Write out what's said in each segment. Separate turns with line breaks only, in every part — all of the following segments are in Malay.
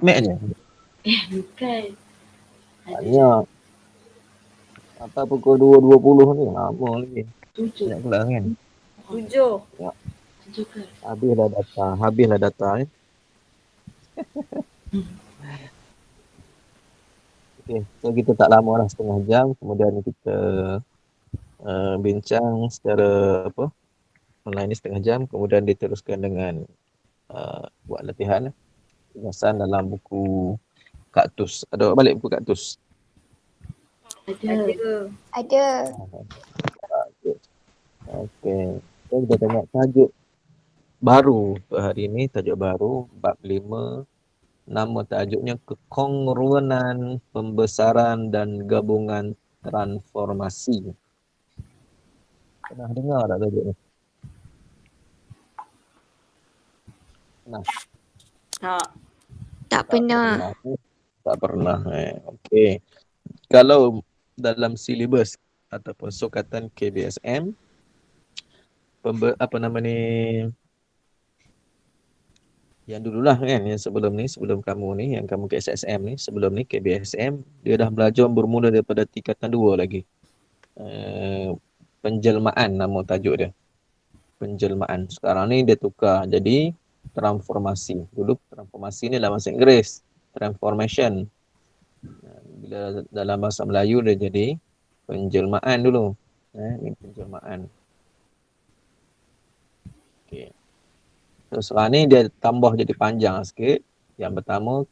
Mac je.
Bukan. Ada
Banyak. Apa pukul 2.20 ni? Lama lagi.
tujuh.
Banyak kelas kan?
7.
Ya,
Tujuh ke?
habislah data. Habislah data ni. Okay. So kita tak lama lah, setengah jam. Kemudian kita bincang secara apa online ni setengah jam. Kemudian diteruskan dengan buat latihan tugasan dalam buku kaktus. Ada balik buku kaktus?
Ada.
Ada.
Kaktus. Okay. So kita tengok tajuk baru untuk hari ini. Tajuk baru bab 5. Nama tajuknya Kekongruenan Pembesaran dan Gabungan Transformasi. Pernah dengar tak tajuk ni? Pernah?
Tak.
Tak pernah.
Tak pernah. Okey. Kalau dalam silibus ataupun sukatan KBSM, apa nama ni, yang dululah kan, yang sebelum ni, sebelum kamu ni, yang kamu ke SSM ni, sebelum ni KBSM, dia dah belajar bermula daripada tingkatan 2 lagi. Penjelmaan nama tajuk dia. Penjelmaan. Sekarang ni dia tukar jadi transformasi. Dulu transformasi ni dalam bahasa Inggeris, transformation. Bila dalam bahasa Melayu dia jadi penjelmaan dulu. Ini penjelmaan. Okey. So sekarang ni dia tambah jadi panjang sikit. Yang pertama,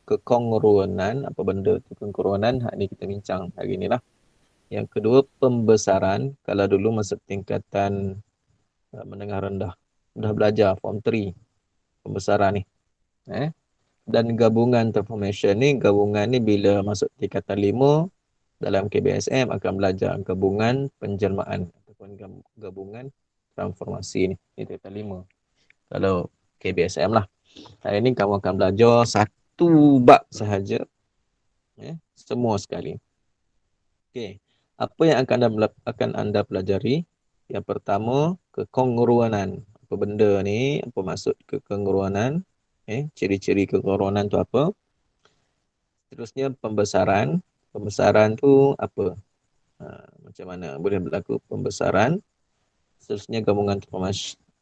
kekongruenan. Apa benda tu kekongruenan? Hak ni kita bincang hari ni lah. Yang kedua, pembesaran. Kalau dulu masa tingkatan menengah rendah, dah belajar form 3 pembesaran ni. Dan gabungan transformation ni, gabungan ni bila masuk tingkatan 5 dalam KBSM akan belajar gabungan penjelmaan ataupun gabungan transformasi ni. Ini tingkatan 5. Kalau KBSM lah. Hari ni kamu akan belajar satu bab sahaja. Semua sekali. Okey. Apa yang akan anda pelajari? Yang pertama, kekongruenan. Apa benda ni? Apa maksud kekongruenan? Ciri-ciri kekongruenan tu apa? Seterusnya pembesaran. Pembesaran tu apa? Macam mana boleh berlaku pembesaran? Seterusnya gabungan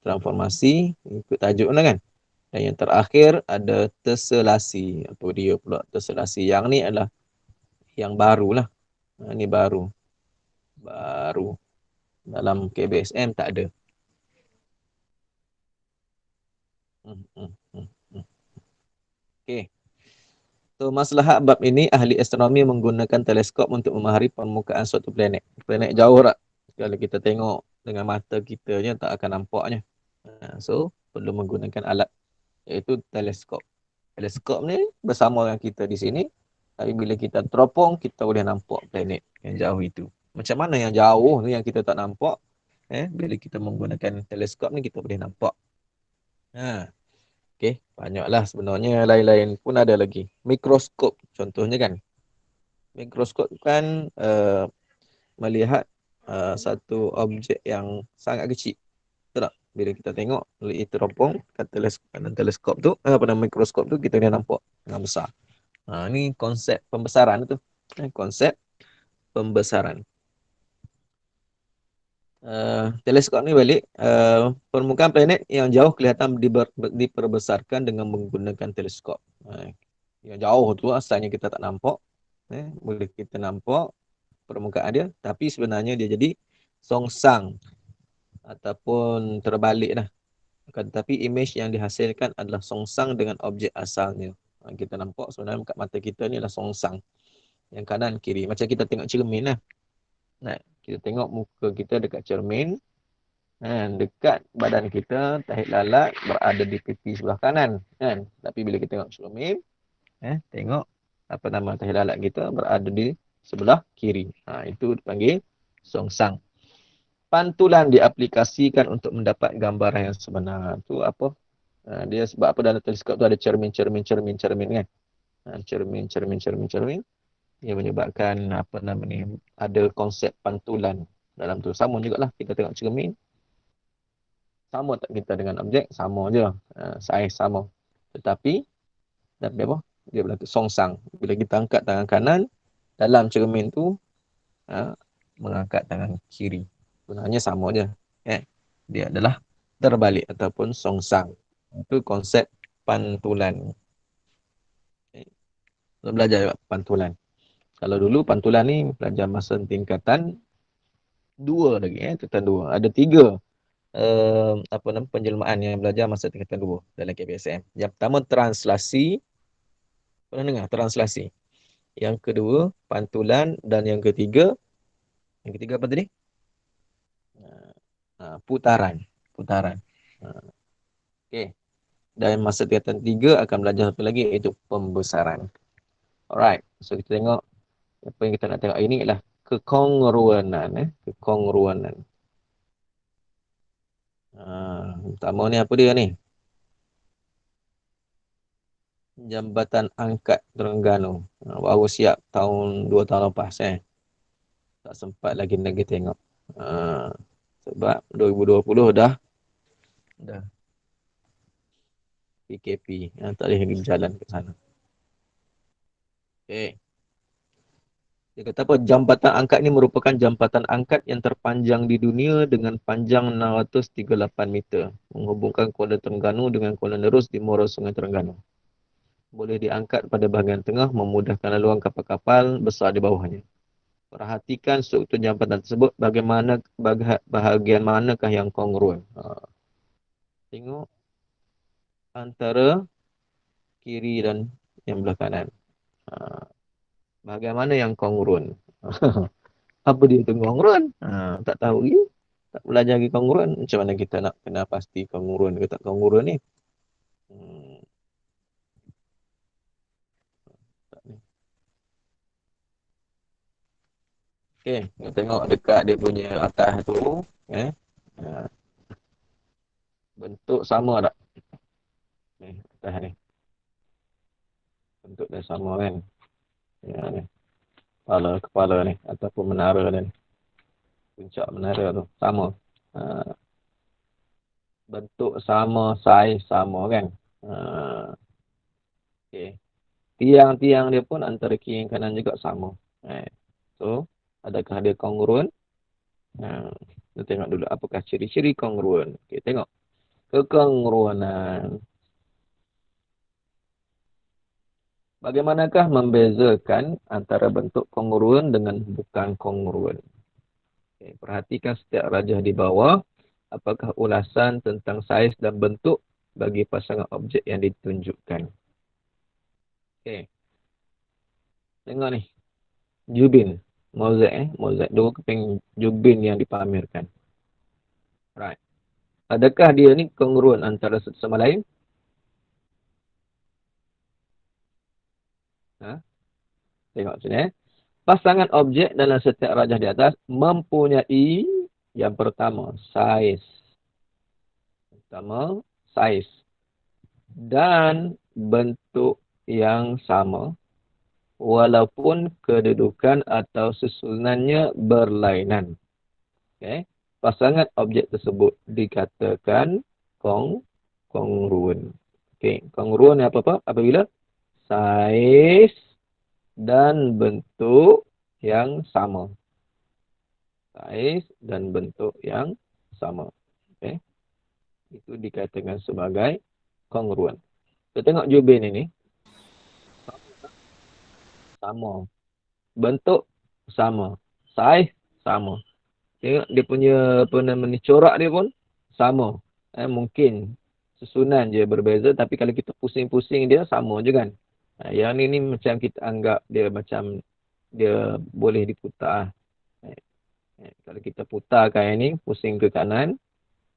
transformasi. Ikut tajuk lah kan? Dan yang terakhir ada terselasi. Apa dia pula terselasi? Yang ni adalah yang baru lah. Ini baru. Baru. Dalam KBSM tak ada. Okey. So, maslahat bab ini, ahli astronomi menggunakan teleskop untuk memahari permukaan suatu planet. Planet jauh tak? Kalau kita tengok dengan mata kita je tak akan nampaknya. So, perlu menggunakan alat iaitu teleskop. Teleskop ni bersama dengan kita di sini. Tapi bila kita teropong, kita boleh nampak planet yang jauh itu. Macam mana yang jauh ni yang kita tak nampak? Bila kita menggunakan teleskop ni, kita boleh nampak. Okey, banyaklah sebenarnya, lain-lain pun ada lagi. Mikroskop contohnya kan. Mikroskop kan melihat satu objek yang sangat kecil. Betul tak? Bila kita tengok melalui teropong kanan teleskop tu, apa nama mikroskop tu, kita boleh nampak dengan besar. Ni konsep pembesaran tu. Konsep pembesaran. Teleskop ni balik, permukaan planet yang jauh kelihatan diperbesarkan dengan menggunakan teleskop. Yang jauh tu asalnya kita tak nampak, boleh kita nampak permukaan dia, tapi sebenarnya dia jadi songsang ataupun terbalik lah. Tetapi imej yang dihasilkan adalah songsang dengan objek asalnya. Kita nampak sebenarnya kat mata kita ni adalah songsang. Yang kanan kiri, macam kita tengok cermin lah. Kita tengok muka kita dekat cermin, dekat badan kita, tahi lalat berada di pipi sebelah kanan kan. Tapi bila kita tengok cermin, tengok apa nama tahi lalat kita berada di sebelah kiri. Itu dipanggil songsang. Pantulan diaplikasikan untuk mendapat gambaran yang sebenar. Tu apa? Dia sebab apa dalam teleskop tu ada cermin kan. Cermin. Ia menyebabkan apa nama ni, ada konsep pantulan dalam tu. Sama jugalah kita tengok cermin. Sama tak kita dengan objek? Sama je. Saiz sama. Tetapi Dan dia apa? Dia berlaku songsang. Bila kita angkat tangan kanan, dalam cermin tu mengangkat tangan kiri. Sebenarnya sama je. Dia adalah terbalik ataupun songsang. Itu konsep pantulan. Kita belajar pantulan. Kalau dulu pantulan ni belajar masa tingkatan 2 lagi. Tingkatan 2. Ada 3 penjelmaan yang belajar masa tingkatan 2 dalam KPSM. Yang pertama translasi. Pernah dengar translasi? Yang kedua pantulan, dan yang ketiga apa tadi? Putaran. Okey. Dan masa tingkatan 3 akan belajar satu lagi, iaitu pembesaran. Alright. So kita tengok apa yang kita nak tengok ini ialah kekongruanan. Kekongruanan. Pertama ni apa dia ni? Jambatan Angkat Terengganu. Baru siap tahun 2 tahun lepas. Tak sempat lagi tengok. Sebab 2020 dah PKP. Tak boleh lagi jalan ke sana. Okay. Dia kata apa? Jambatan angkat ni merupakan jambatan angkat yang terpanjang di dunia dengan panjang 638 meter. Menghubungkan Kuala Terengganu dengan Kuala Nerus di muara Sungai Terengganu. Boleh diangkat pada bahagian tengah, memudahkan laluan kapal-kapal besar di bawahnya. Perhatikan struktur jambatan tersebut, bagaimana bahagian manakah yang kongruen. Tengok antara kiri dan yang belah kanan. Bahagian mana yang kongruen? Apa dia tu kongruen? Tak tahu lagi. Tak belajar lagi kongruen. Macam mana kita nak kena pasti kongruen ke tak kongruen ni? Okey, kita tengok dekat dia punya atas tu. Bentuk sama tak? Atas ni. Bentuk dia sama kan? Ni. Kepala ni. Ataupun menara ni. Puncak menara tu. Sama. Bentuk sama, saiz sama kan? Okey. Tiang-tiang dia pun antara kiri dan kanan juga sama. So, adakah dia kongruen? Kita tengok dulu apakah ciri-ciri kongruen. Okey, tengok. Kekongruanan. Bagaimanakah membezakan antara bentuk kongruen dengan bukan kongruen? Okay, perhatikan setiap rajah di bawah. Apakah ulasan tentang saiz dan bentuk bagi pasangan objek yang ditunjukkan? Okay. Tengok ni. Jubin. Mozaik. Mozaik. Dua keping jubin yang dipamerkan. Right. Adakah dia ni kongruen antara satu sama lain? Tengok sini. Pasangan objek dalam setiap rajah di atas mempunyai yang pertama, saiz. Pertama, saiz. Dan bentuk yang sama walaupun kedudukan atau susunannya berlainan. Okay. Pasangan objek tersebut dikatakan kongruen. Okay. Kongruen apa-apa? Apabila saiz dan bentuk yang sama. Saiz dan bentuk yang sama. Okay. Itu dikatakan sebagai kongruen. Kita tengok jubin ini. Sama. Bentuk sama. Saiz sama. Tengok dia punya corak dia pun sama. Mungkin susunan je berbeza, tapi kalau kita pusing-pusing dia sama je kan. Yang ni macam kita anggap dia macam dia boleh diputar. Kalau kita putarkan yang ni, pusing ke kanan,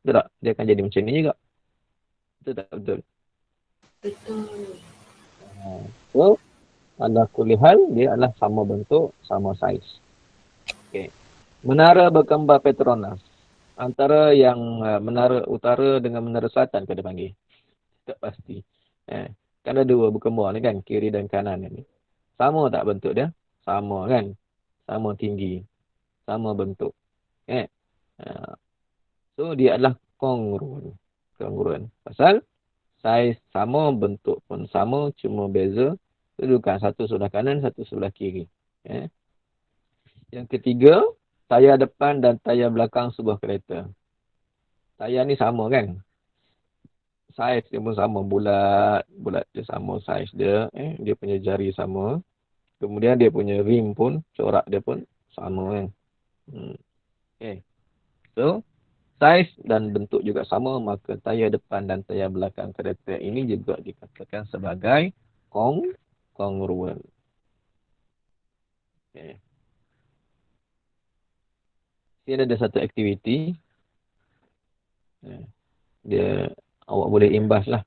betul tak? Dia akan jadi macam ni juga. Betul tak? Betul. So, ala kulli hal, dia adalah sama bentuk, sama saiz. Okay. Menara berkembar Petronas. Antara yang menara utara dengan menara selatan kita panggil. Tak pasti. Kan ada dua berkembar ni kan, kiri dan kanan ni. Sama tak bentuk dia? Sama kan? Sama tinggi. Sama bentuk. So, dia adalah kongruen. Pasal Saiz sama, bentuk pun sama, cuma beza kedudukan. Satu sebelah kanan, satu sebelah kiri. Yang ketiga, tayar depan dan tayar belakang sebuah kereta. Tayar ni sama kan? Saiz dia pun sama, bulat dia sama saiz dia. Dia punya jari sama. Kemudian dia punya rim pun, corak dia pun sama kan? Okay. So, saiz dan bentuk juga sama, maka tayar depan dan tayar belakang kereta ini juga dikatakan sebagai kongruen. Okay. Sini ada satu aktiviti. Dia awak boleh imbas lah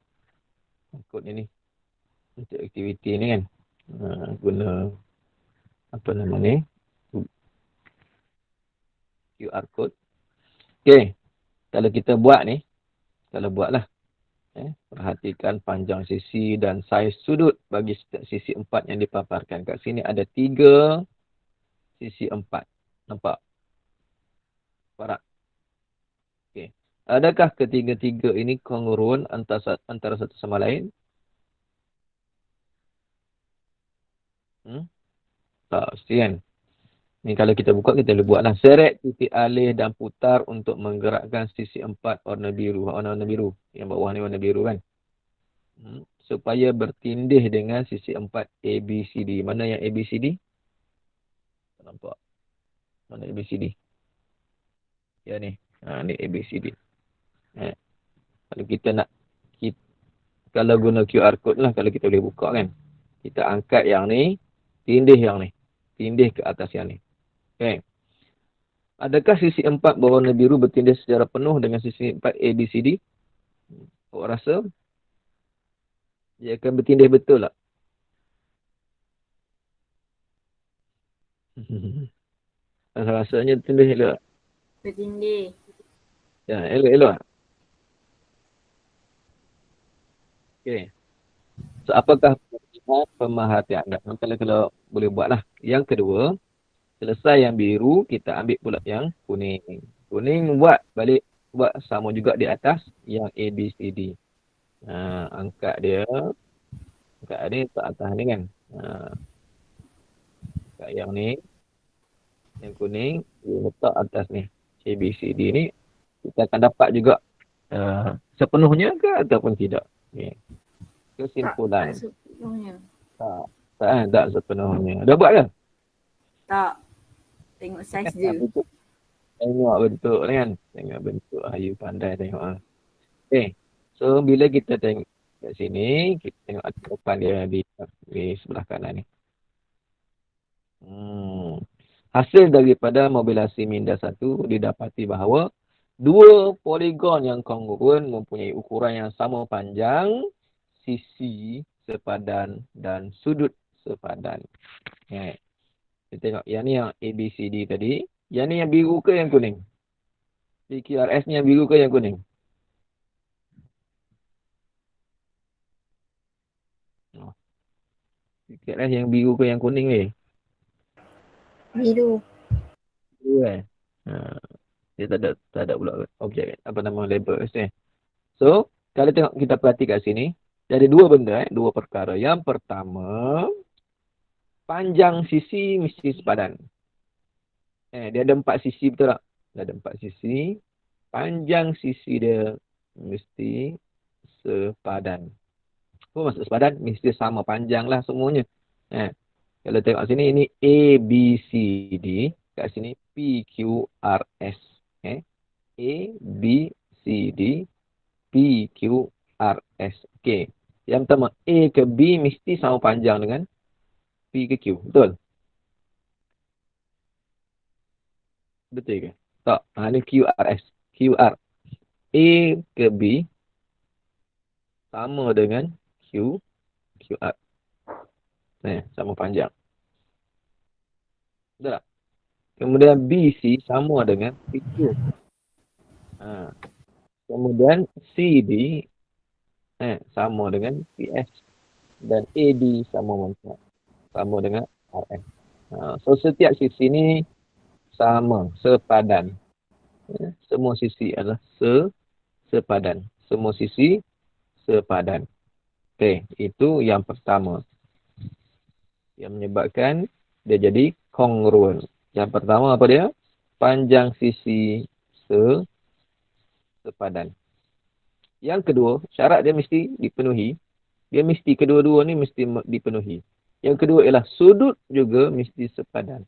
kod ni untuk aktiviti ni kan. Guna apa nama ni? QR code. Okay. Kalau kita buat ni, kalau buatlah. Perhatikan panjang sisi dan saiz sudut bagi setiap sisi 4 yang dipaparkan. Kat sini ada 3 sisi 4. Nampak? Parak. Okay. Adakah ketiga-tiga ini kongruen antara satu sama lain? Tak, mesti kan? Ni kalau kita buka, kita boleh buatlah. Seret titik alih dan putar untuk menggerakkan sisi 4 warna biru. Warna biru. Yang bawah ni warna biru kan? Supaya bertindih dengan sisi 4 ABCD. Mana yang ABCD? Nampak? Mana ABCD? Ya ni. Ni ABCD. Kalau kita nak, kalau guna QR code lah, kalau kita boleh buka kan. Kita angkat yang ni, tindih yang ni. Tindih ke atas yang ni. Okay. Adakah sisi 4 berwarna biru bertindih secara penuh dengan sisi 4 ABCD? Awak rasa dia akan bertindih betul tak? Rasanya bertindih elok.
Bertindih.
Ya, elok. Okay. So, apakah pemerhatian? Kalau boleh buatlah. Yang kedua, selesai yang biru, kita ambil pula yang kuning. Kuning buat sama juga di atas yang ABCD. Angkat dia ke atas ni kan. Angkat yang ni. Yang kuning, dia letak atas ni. ABCD ni, kita akan dapat juga sepenuhnya ke ataupun tidak. Okay. Kesimpulan.
Tak sepenuhnya.
Tak sepenuhnya. Dah buat ke?
Tak. Tengok saiz dia.
Tengok bentuk ni kan. Tengok bentuk. Ayu pandai tengok. Okay. So, bila kita tengok kat sini, kita tengok depan dia di sebelah kanan ni. Hasil daripada mobilasi minda 1 didapati bahawa dua poligon yang kongruen mempunyai ukuran yang sama panjang, sisi sepadan dan sudut sepadan. Kita tengok yang ni yang ABCD tadi. Yang ni yang biru ke yang kuning? PQRS ni yang biru ke yang kuning? PQRS yang biru ke yang kuning weh?
Biru.
Biru dia tak ada pula objek, apa nama label ni. So, kalau tengok kita perhati kat sini, dia ada dua benda, dua perkara. Yang pertama, panjang sisi mesti sepadan. Dia ada 4 sisi, betul tak? Dia ada 4 sisi. Panjang sisi dia mesti sepadan. Apa maksud sepadan? Mesti sama panjang lah semuanya. Kalau tengok sini, ini ABCD. Kat sini PQRS. ABCD PQRS. Okay. Yang pertama, A ke B mesti sama panjang dengan P ke Q. Betul? Betul ke? Tak. Ini QRS. QR. A ke B sama dengan QR. Sama panjang. Betul tak? Kemudian BC sama dengan PQ. Kemudian CD sama dengan PS. Dan AD sama dengan RS. So, setiap sisi ni sama, sepadan. Semua sisi adalah sepadan. Semua sisi sepadan. Okey, itu yang pertama. Yang menyebabkan dia jadi kongruen. Yang pertama apa dia? Panjang sisi sepadan. Yang kedua, syarat dia mesti dipenuhi. Dia mesti kedua-dua ni mesti dipenuhi. Yang kedua ialah sudut juga mesti sepadan.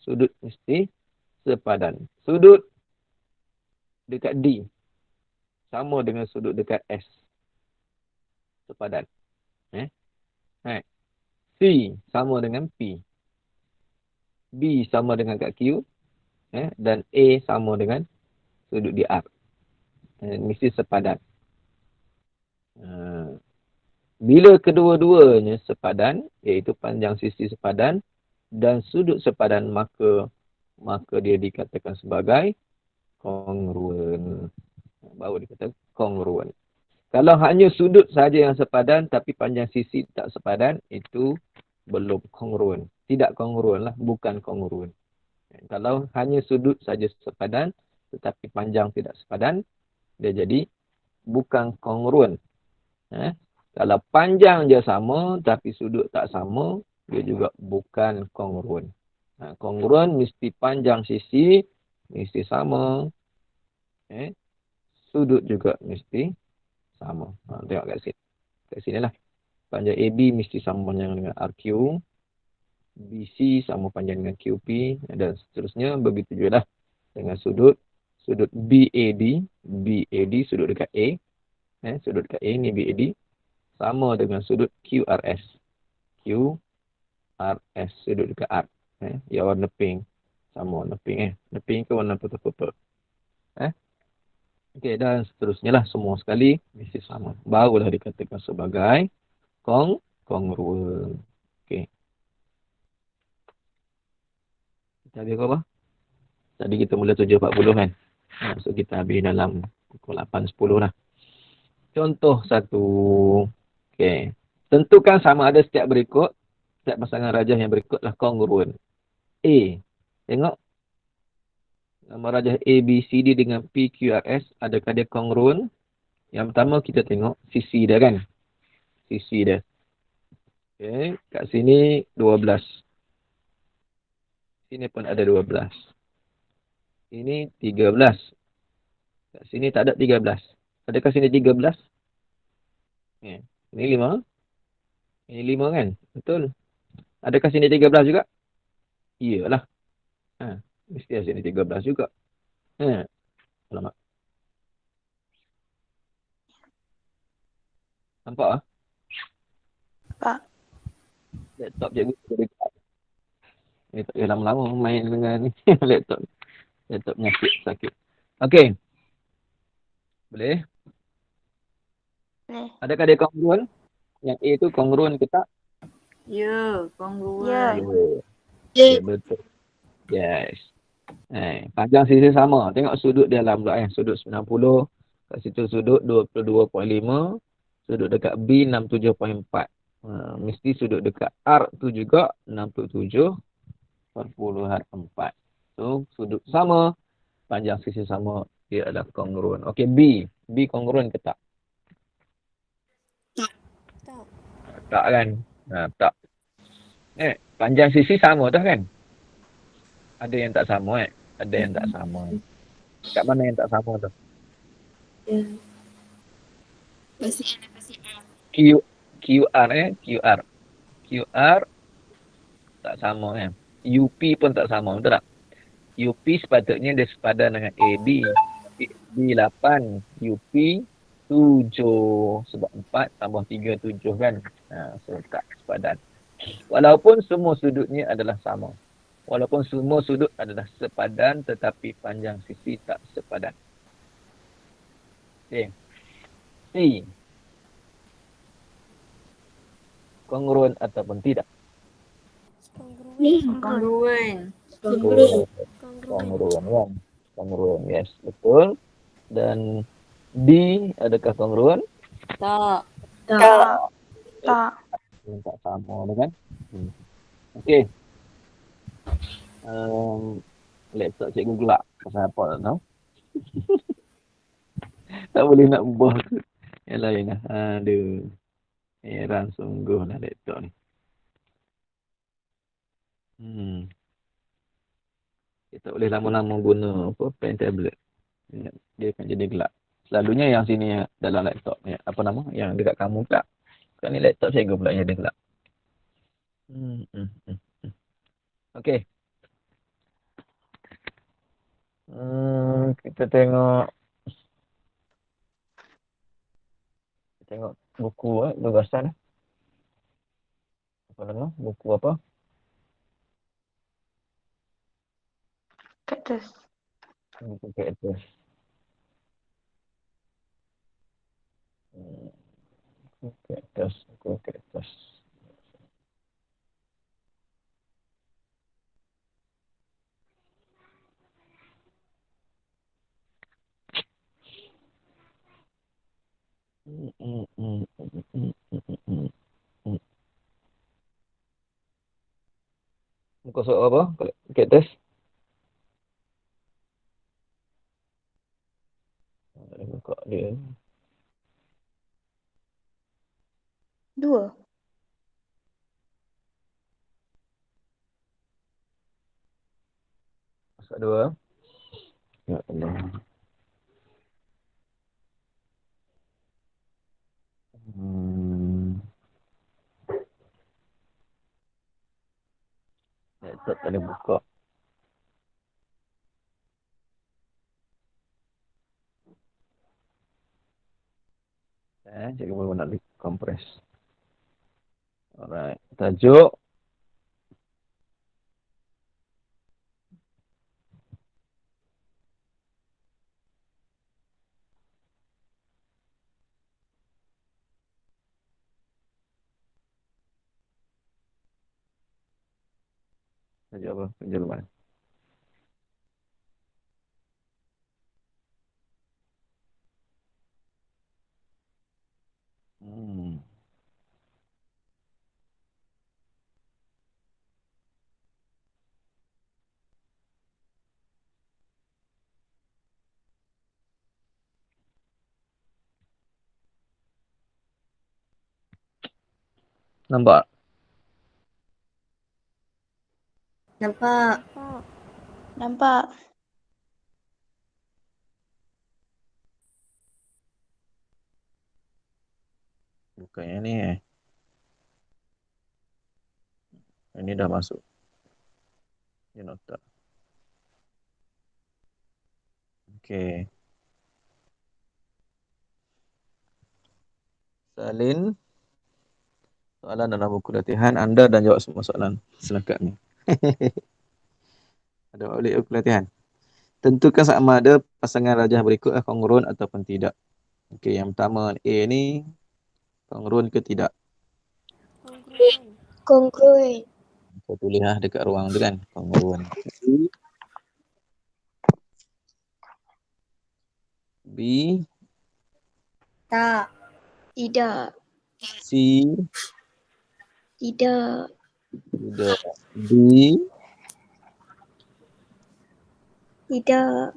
Sudut mesti sepadan. Sudut dekat D sama dengan sudut dekat S. Sepadan. C sama dengan P. B sama dengan kat Q. Dan A sama dengan sudut di R. Mesti sepadan. Bila kedua-duanya sepadan, iaitu panjang sisi sepadan dan sudut sepadan, maka dia dikatakan sebagai kongruen. Baru dikatakan kongruen. Kalau hanya sudut saja yang sepadan tapi panjang sisi tak sepadan, itu belum kongruen. Tidak kongruen lah, bukan kongruen. Kalau hanya sudut saja sepadan tetapi panjang tidak sepadan, dia jadi bukan kongruen. Kalau panjang je sama tapi sudut tak sama, dia juga bukan kongruen. Kongruen mesti panjang sisi mesti sama. Sudut juga mesti sama. Tengok kat sini. Kat sini lah. Panjang AB mesti sama panjang dengan RQ. BC sama panjang dengan QP. Dan seterusnya. Begitu juga lah. Dengan sudut BAD. BAD sudut dekat A. Sudut dekat A ni BAD. Sama dengan sudut QRS. QRS. Sudut dekat R. Yang warna pink. Sama warna pink. Pink ke warna purple-purple. Okey, dan seterusnya lah. Semua sekali mesti sama. Barulah dikatakan sebagai kongruen. Okey. Kita habis apa? Tadi kita mula 7.40 kan? So kita habis dalam pukul 8.10 lah. Contoh satu. Okey. Tentukan sama ada setiap berikut. Setiap pasangan rajah yang berikutlah kongruen. A. Tengok. Nama rajah A, B, C, D dengan P, Q, R, S. Adakah dia kongruen? Yang pertama kita tengok sisi dia kan. Sisi dia. Okey. Kat sini 12. Sini pun ada 12. Ini 13. Kat sini tak ada 13. Adakah sini 13? Ini 5. Ini 5 kan? Betul. Adakah sini 13 juga? Iyalah. Mesti ada sini 13 juga. Alamak. Nampak ah?
Nampak.
Laptop cikgu dekat. Ni tak boleh lama-lama main dengan ni. Laptop. Laptop sakit. Okey. Boleh?
Boleh.
Adakah dia kongruen? Yang A tu kongruen ke tak?
Ya, kongruen.
Ya.
Ya, betul. Yes. Panjang sisi sama. Tengok sudut dia dalam pula sudut 90. Kat situ sudut 22.5. Sudut dekat B 67.4. Mesti sudut dekat R tu juga 67.4. So, sudut sama. Panjang sisi sama. Dia adalah kongruen. Okey, B. B kongruen ke tak?
Tak.
Tak kan? Tak. Panjang sisi sama dah kan? Ada yang tak sama Ada yang tak sama. Kat mana yang tak sama tu? QR QR tak sama kan? UP pun tak sama, betul tak? UP sepatutnya dia sepadan dengan AD. AD 8, UP 7 sebab 4 tambah 3 7 kan. So tak sepadan. Walaupun semua sudutnya adalah sama. Walaupun semua sudut adalah sepadan tetapi panjang sisi tak sepadan. Okey. C. Kongruen ataupun tidak?
Kongruen.
Kongruen kan? Kongruen, yes. Betul. Dan D, adakah kongruen?
Tak.
Tak.
Tak sama kan? Okey. Laptop cikgu gelap. Pasal apa tak tahu. Tak boleh nak ubah. Yang lain lah. Aduh. Heran sungguh lah laptop ni. Dia tak boleh lama-lama guna pen tablet. Dia akan jadi gelap. Selalunya yang sini dalam laptop ni. Apa nama? Yang dekat kamu pula. Sekarang ni laptop saya pula yang dia gelap. Okey. Kita tengok buku tugasan. Apa nama? Buku apa?
Kaktus.
Buku kaktus. Buku kaktus. Muka surat apa? Kaktus. Buka dia.
2.
Surat 2. Ya Allah. Laptop tak boleh buka. Cikgu baru nak compress. Alright. Tajuk. Tajuk apa? Penjeluan. Nampak?
Nampak.
Nampak.
Bukan yang ni Ini dah masuk. Dia nota. Okey. Salin. Soalan dalam buku latihan. Anda dan jawab semua soalan selekat ni. Ada balik buku latihan. Tentukan sama ada pasangan rajah berikut kongruent ataupun tidak. Okey, yang pertama A ni kongruent ke tidak?
Kongruen.
Saya tulis dekat ruang tu kan. Kongruent. B.
Tak.
Tidak.
C.
Tidak.
Tidak. D.
Tidak.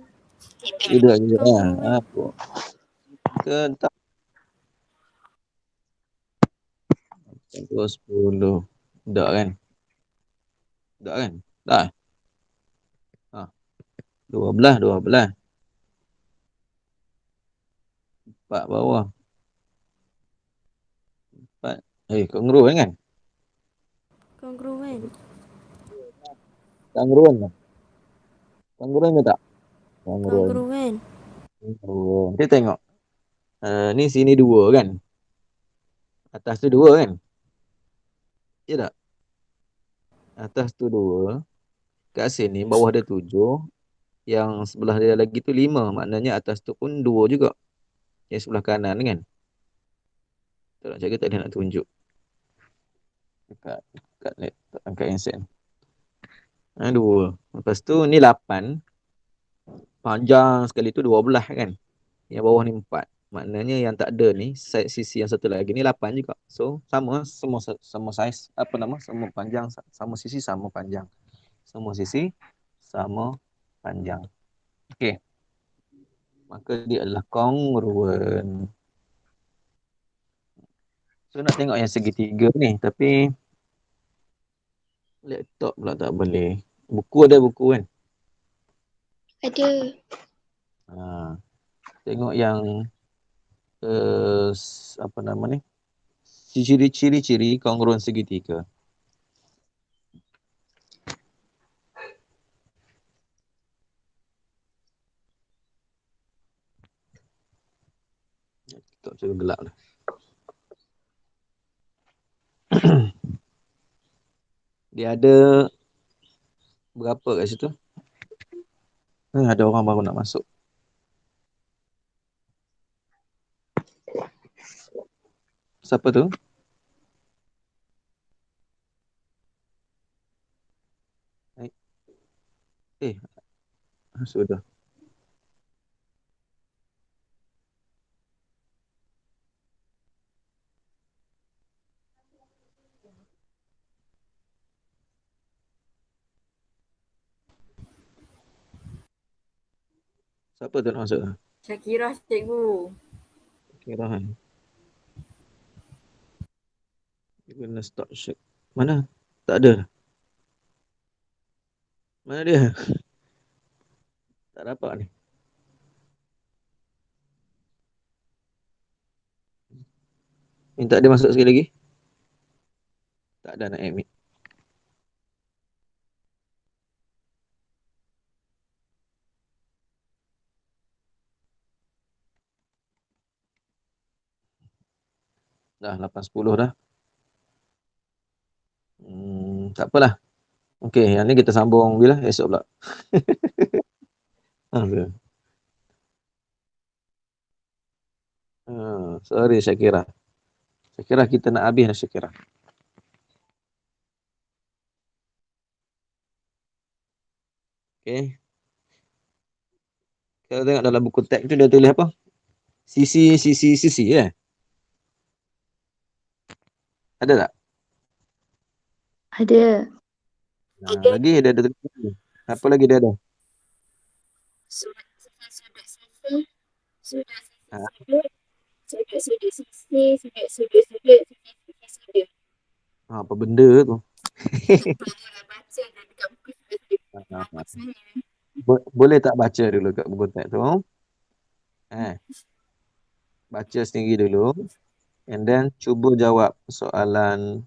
Tidak juga. Apa? Ke tak? 10. Tak kan? Tak kan? Tak. 12. 4 bawah. 4. Kongruent kan?
Kongruen.
Kongruent ke tak?
Kongruen.
Kita tengok. Ni sini 2 kan? Atas tu 2 kan? Ya tak? Atas tu 2. Kat sini bawah dia 7. Yang sebelah dia lagi tu 5. Maknanya atas tu pun 2 juga. Yang sebelah kanan kan? Tak nak cakap, tak ada nak tunjuk. Dekat laptop, angkat handset. 2. Lepas tu ni 8. Panjang sekali tu 12 kan? Yang bawah ni 4. Maknanya yang tak ada ni, sisi yang satu lagi ni 8 juga. So, semua saiz, semua panjang, sama sisi, sama panjang. Semua sisi, sama panjang. Okey. Maka dia adalah kongruent. So nak tengok yang segitiga ni, tapi laptop pula tak boleh. Buku ada buku kan?
Ada.
Tengok yang apa nama ni? Ciri-ciri kongruan segitiga. Tak cuba gelap lah. Dia ada berapa kat situ? Ada orang baru nak masuk. Siapa tu? Sudah. Siapa tu nak masuk?
Syakirah cikgu.
Kira kan. You gonna start check. Mana? Tak ada. Mana dia? Tak dapat ni. Minta dia masuk sekali lagi. Tak ada nak admit. Dah 8.10 dah. Tak apalah. Okey, yang ni kita sambung bila? Esok pula. Sorry Syakira. Syakira kita nak habis dah Syakira. Okey. Kalau tengok dalam buku teks tu dia tulis apa? Sisi ya. Ada tak?
Ada.
Lagi dia ada tulis. Apa lagi dia ada?
Sudut sisi, sudut sisi.
Apa benda tu? Boleh tak baca dulu kat buku teks tu? Baca sendiri dulu. And then cuba jawab soalan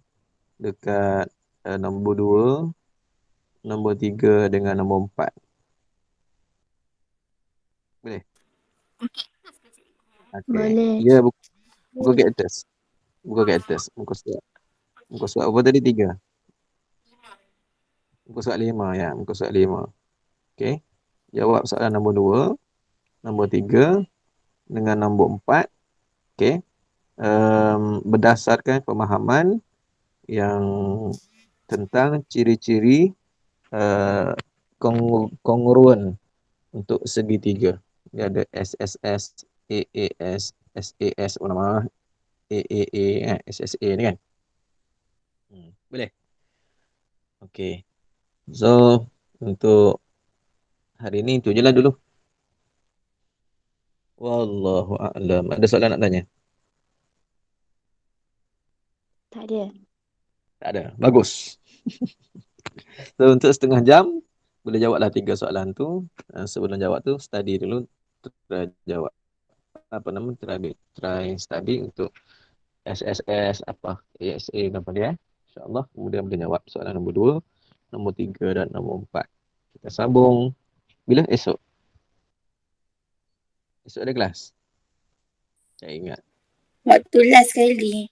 dekat nombor 2, nombor 3 dengan nombor 4. Boleh? Okay.
Boleh.
Ya, buku kat atas. Buku kat atas. Muka surat apa tadi? 3. Muka surat 5 ya. Muka surat 5. Okay. Jawab soalan nombor 2, nombor 3 dengan nombor 4. Okay. Berdasarkan pemahaman yang tentang ciri-ciri kongruan untuk segitiga. Dia ada SSS, AAS, SAS, apa nama? AAA, SSA ni kan? Boleh? Okay. So, untuk hari ni itu je lah dulu. Wallahu a'lam. Ada soalan nak tanya?
Tak ada.
Tak ada. Bagus. So, untuk setengah jam, boleh jawablah 3 soalan tu. Sebelum jawab tu, study dulu. Try jawab. Apa nama? Try study untuk SSS, apa? ASA, apa dia? InsyaAllah. Kemudian boleh jawab soalan nombor 2, nombor 3 dan nombor 4. Kita sambung. Bila? Esok. Esok ada kelas? Saya ingat.
Waktu last kali.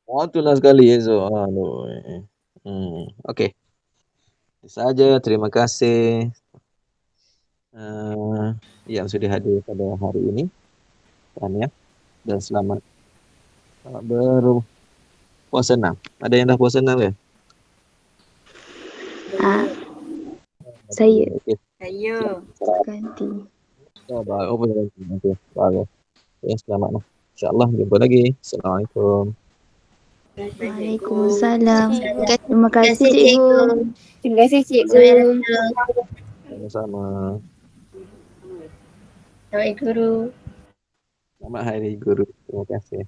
Tu lah sekali esok. Okey. Itu saja. Terima kasih yang sudah hadir pada hari ini. Tahniah dan selamat berpuasa 6. Ada yang dah puasa 6 ke?
Saya
Okey.
Saya.
ganti.
Bagus. Okay, selamat lah. InsyaAllah jumpa lagi. Assalamualaikum.
Waalaikumsalam. Terima kasih cikgu.
Terima kasih cikgu.
Sama-sama.
Selamat guru.
Selamat Hari Guru. Terima kasih.